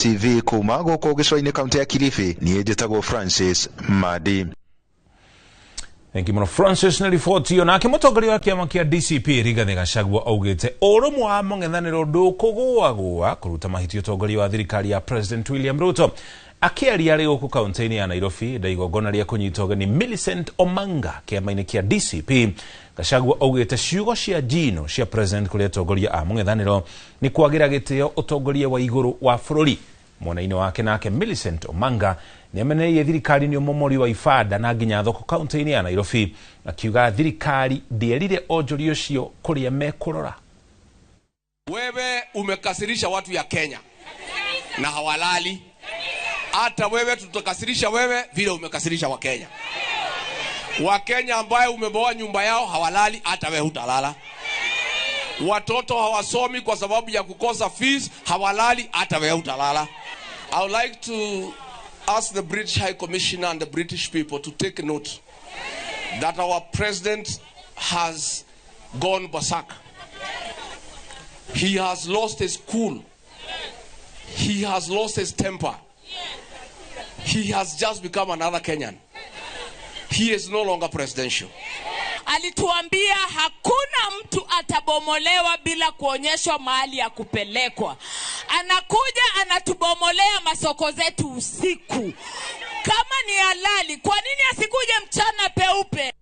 TV kuma gũkũ gĩcũa-inĩ kaunti ya Kilifi niĩ njĩtagwo Francis Madi. Thank you, Francis. Na riboti yo nake mũtongoria wa kĩama kĩa DCP Rigathi Gachagua augĩte ũrũmwe wa mũng'ethanĩro ndũkũgũagũa kũruta mahĩtia ũtongoria wa thirikari ya President William Ruto. Akĩaria arĩ gũkũ kaunti-inĩ ya Nairobi ndaigongona rĩa kũnyita ũgeni Millicent Omanga kĩama-inĩ kĩa DCP, Gachagua augĩte ciugo cia njino cia President kũrĩ atongoria a mũng'ethanĩro nĩ kwagĩra gĩtĩo ũtongoria wa igũrũ wa bũrũri. Mwena-inĩ wake nake Millicent Omanga nĩameneire thirikari nĩ ũmomori wa ibada na nginya thoko kaunti-inĩ ya Nairobi, akiuga thirikari ndĩerire onjoria ũcio kũrĩa mekũrora. Wewe umekasirisha watu ya Kenya na hawalali. Hata wewe tutakasirisha wewe vile umekasirisha wa Kenya. Wa Kenya ambaye umeboa nyumba yao hawalali, hata wewe hutalala. Watoto hawasomi kwa sababu ya kukosa fees, hawalali, hata wewe hutalala. I would like to ask the British High Commissioner and the British people to take note that our president has gone berserk. He has lost his cool. He has lost his temper. He has just become another Kenyan. He is no longer presidential. Alituambia hakuna mtu atabomolewa bila kuonyeshwa mahali ya kupelekwa. Anakuja anatubomolea masoko zetu usiku. Kama ni halali, kwa nini asikuje mchana peupe?